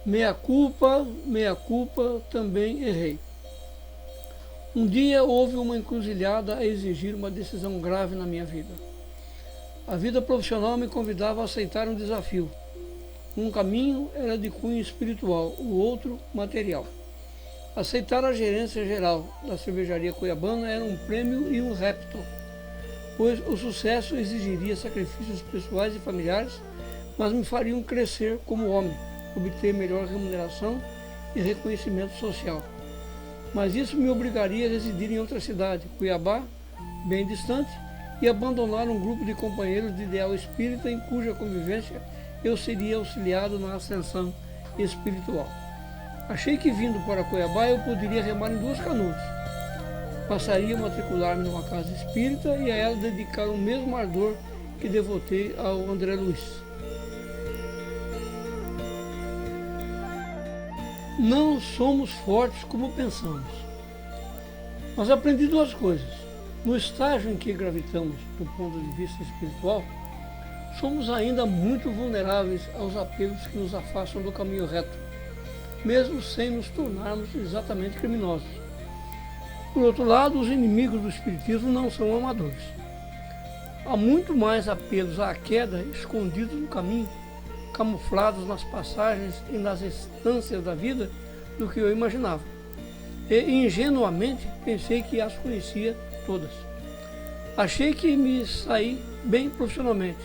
Meia culpa, também errei. Um dia houve uma encruzilhada a exigir uma decisão grave na minha vida. A vida profissional me convidava a aceitar um desafio. Um caminho era de cunho espiritual, o outro material. Aceitar a gerência geral da cervejaria cuiabana era um prêmio e um repto, pois o sucesso exigiria sacrifícios pessoais e familiares, mas me fariam crescer como homem, obter melhor remuneração e reconhecimento social. Mas isso me obrigaria a residir em outra cidade, Cuiabá, bem distante, e abandonar um grupo de companheiros de ideal espírita em cuja convivência eu seria auxiliado na ascensão espiritual. Achei que vindo para Cuiabá eu poderia remar em duas canoas. Passaria a matricular-me numa casa espírita e a ela dedicar o mesmo ardor que devotei ao André Luiz. Não somos fortes como pensamos. Mas aprendi duas coisas. No estágio em que gravitamos do ponto de vista espiritual, somos ainda muito vulneráveis aos apelos que nos afastam do caminho reto, mesmo sem nos tornarmos exatamente criminosos. Por outro lado, os inimigos do espiritismo não são amadores. Há muito mais apelos à queda escondidos no caminho, camuflados nas passagens e nas instâncias da vida do que eu imaginava. E ingenuamente pensei que as conhecia todas. Achei que me saí bem profissionalmente,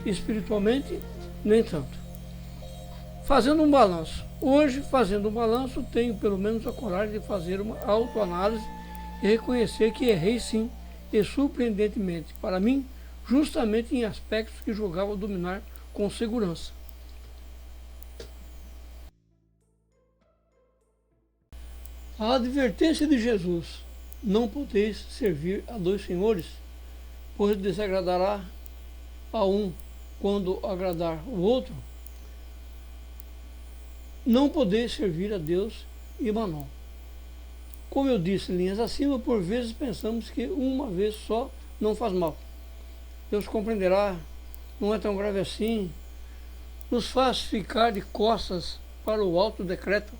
espiritualmente nem tanto. Fazendo um balanço. Hoje, fazendo um balanço, tenho pelo menos a coragem de fazer uma autoanálise e reconhecer que errei sim, e surpreendentemente, para mim, justamente em aspectos que julgava dominar com segurança. A advertência de Jesus, não podeis servir a dois senhores, pois desagradará a um quando agradar o outro, não podeis servir a Deus e Mammon. Como eu disse, linhas acima, por vezes pensamos que uma vez só não faz mal. Deus compreenderá, não é tão grave assim, nos faz ficar de costas para o alto decreto,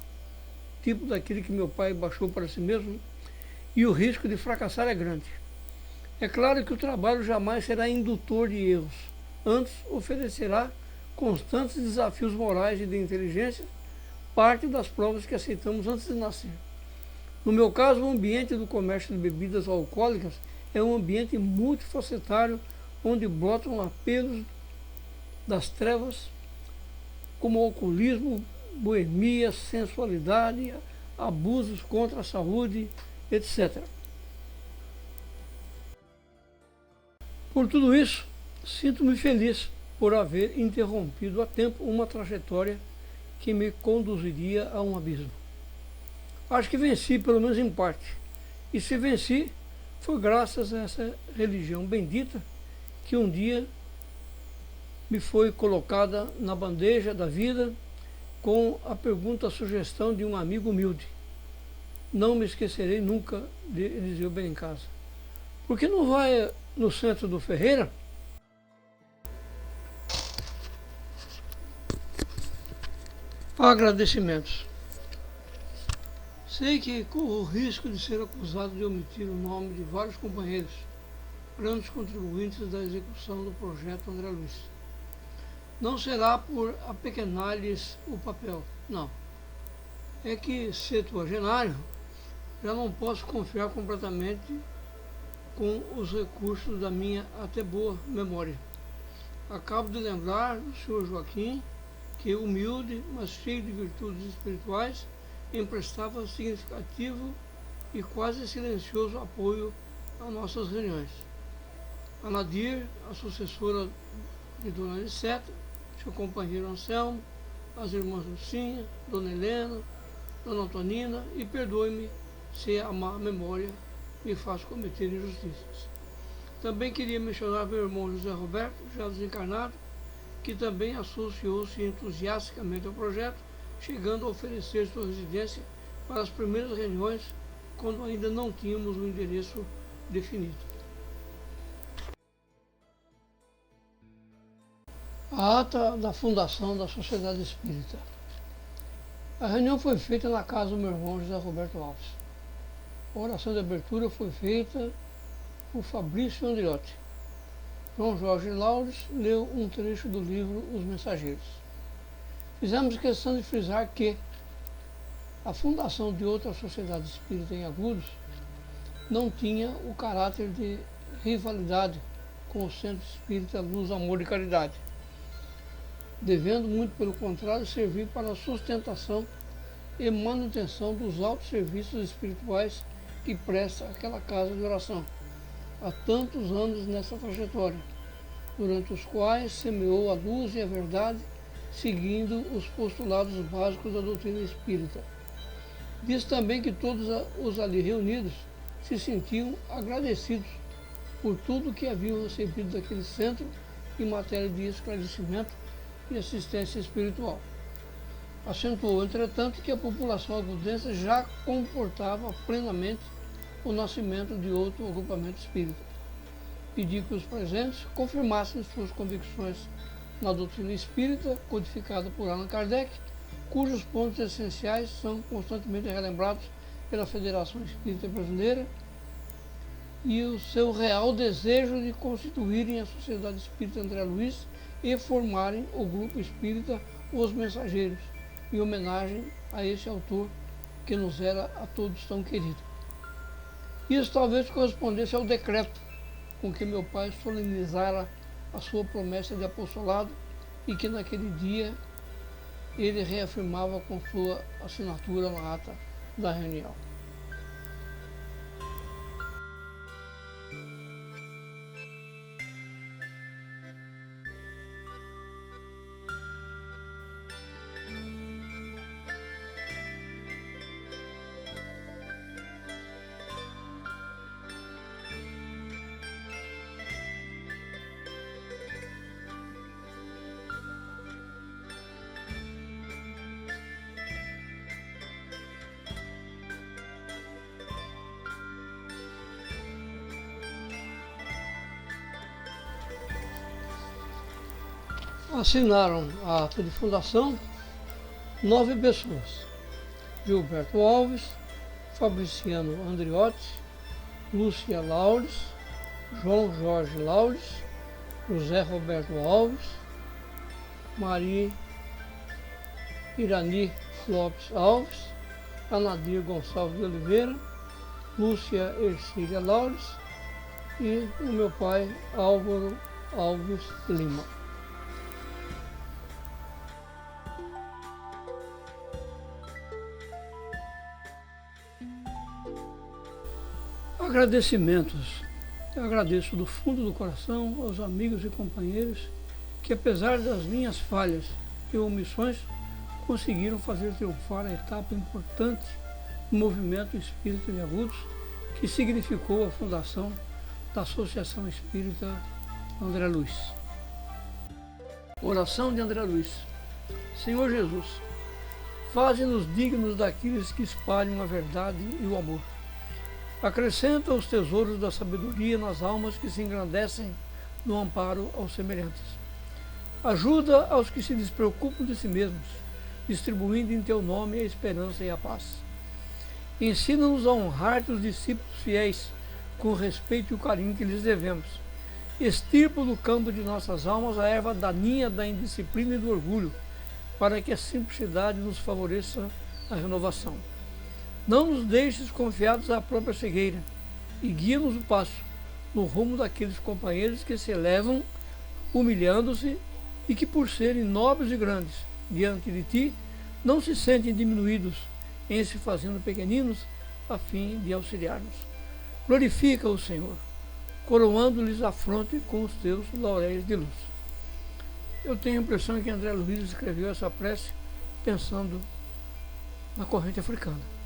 tipo daquele que meu pai baixou para si mesmo, e o risco de fracassar é grande. É claro que o trabalho jamais será indutor de erros, antes oferecerá constantes desafios morais e de inteligência, parte das provas que aceitamos antes de nascer. No meu caso, o ambiente do comércio de bebidas alcoólicas é um ambiente multifacetário, onde brotam apelos das trevas, como alcoolismo, boemia, sensualidade, abusos contra a saúde, etc. Por tudo isso, sinto-me feliz por haver interrompido a tempo uma trajetória que me conduziria a um abismo. Acho que venci, pelo menos em parte. E se venci, foi graças a essa religião bendita que um dia me foi colocada na bandeja da vida com a pergunta, a sugestão de um amigo humilde. Não me esquecerei nunca de Eliseu Benincasa. Por que não vai no centro do Ferreira? Agradecimentos. Sei que corro o risco de ser acusado de omitir o nome de vários companheiros, grandes contribuintes da execução do projeto André Luiz. Não será por apequenar-lhes o papel, não. É que, septuagenário, já não posso confiar completamente com os recursos da minha até boa memória. Acabo de lembrar do Sr. Joaquim que, humilde, mas cheio de virtudes espirituais, emprestava significativo e quase silencioso apoio a nossas reuniões. A Nadir, a sucessora de Dona Aniceta, seu companheiro Anselmo, as irmãs Lucinha, Dona Helena, Dona Antonina, e perdoe-me se a má memória me faz cometer injustiças. Também queria mencionar meu irmão José Roberto, já desencarnado, que também associou-se entusiasticamente ao projeto, chegando a oferecer sua residência para as primeiras reuniões, quando ainda não tínhamos um endereço definido. A ata da fundação da Sociedade Espírita. A reunião foi feita na casa do meu irmão José Roberto Alves. A oração de abertura foi feita por Fabrício Andriotti. João Jorge Laures leu um trecho do livro Os Mensageiros. Fizemos questão de frisar que a fundação de outra sociedade espírita em Agudos não tinha o caráter de rivalidade com o Centro Espírita Luz, Amor e Caridade, devendo, muito pelo contrário, servir para a sustentação e manutenção dos altos serviços espirituais que presta aquela casa de oração há tantos anos nessa trajetória, durante os quais semeou a luz e a verdade, seguindo os postulados básicos da doutrina espírita. Diz também que todos os ali reunidos se sentiam agradecidos por tudo que haviam recebido daquele centro em matéria de esclarecimento e assistência espiritual. Acentuou, entretanto, que a população agudense já comportava plenamente o nascimento de outro agrupamento espírita. Pedi que os presentes confirmassem suas convicções na doutrina espírita, codificada por Allan Kardec, cujos pontos essenciais são constantemente relembrados pela Federação Espírita Brasileira, e o seu real desejo de constituírem a Sociedade Espírita André Luiz e formarem o grupo espírita Os Mensageiros, em homenagem a esse autor que nos era a todos tão querido. Isso talvez correspondesse ao decreto com que meu pai solenizara a sua promessa de apostolado e que naquele dia ele reafirmava com sua assinatura na ata da reunião. Assinaram a ata de fundação 9 pessoas: Gilberto Alves, Fabriciano Andriotti, Lúcia Laures, João Jorge Laures, José Roberto Alves, Maria Irani Lopes Alves, Anadir Gonçalves de Oliveira, Lúcia Ercília Laures e o meu pai Álvaro Alves Lima. Agradecimentos. Eu agradeço do fundo do coração aos amigos e companheiros que, apesar das minhas falhas e omissões, conseguiram fazer triunfar a etapa importante do movimento espírita de Agudos, que significou a fundação da Associação Espírita André Luiz. Oração de André Luiz. Senhor Jesus, faze-nos dignos daqueles que espalham a verdade e o amor. Acrescenta os tesouros da sabedoria nas almas que se engrandecem no amparo aos semelhantes. Ajuda aos que se despreocupam de si mesmos, distribuindo em teu nome a esperança e a paz. Ensina-nos a honrar teus discípulos fiéis, com o respeito e o carinho que lhes devemos. Extirpa do campo de nossas almas a erva daninha da indisciplina e do orgulho, para que a simplicidade nos favoreça a renovação. Não nos deixes confiados à própria cegueira e guia-nos o passo no rumo daqueles companheiros que se elevam, humilhando-se e que, por serem nobres e grandes diante de ti, não se sentem diminuídos em se fazendo pequeninos a fim de auxiliar-nos. Glorifica o Senhor, coroando-lhes a fronte com os teus lauréis de luz. Eu tenho a impressão que André Luiz escreveu essa prece pensando na corrente africana.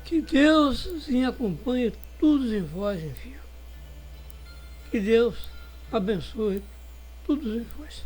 Que Deus os acompanhe todos em vós, enfim. Que Deus abençoe todos em vós.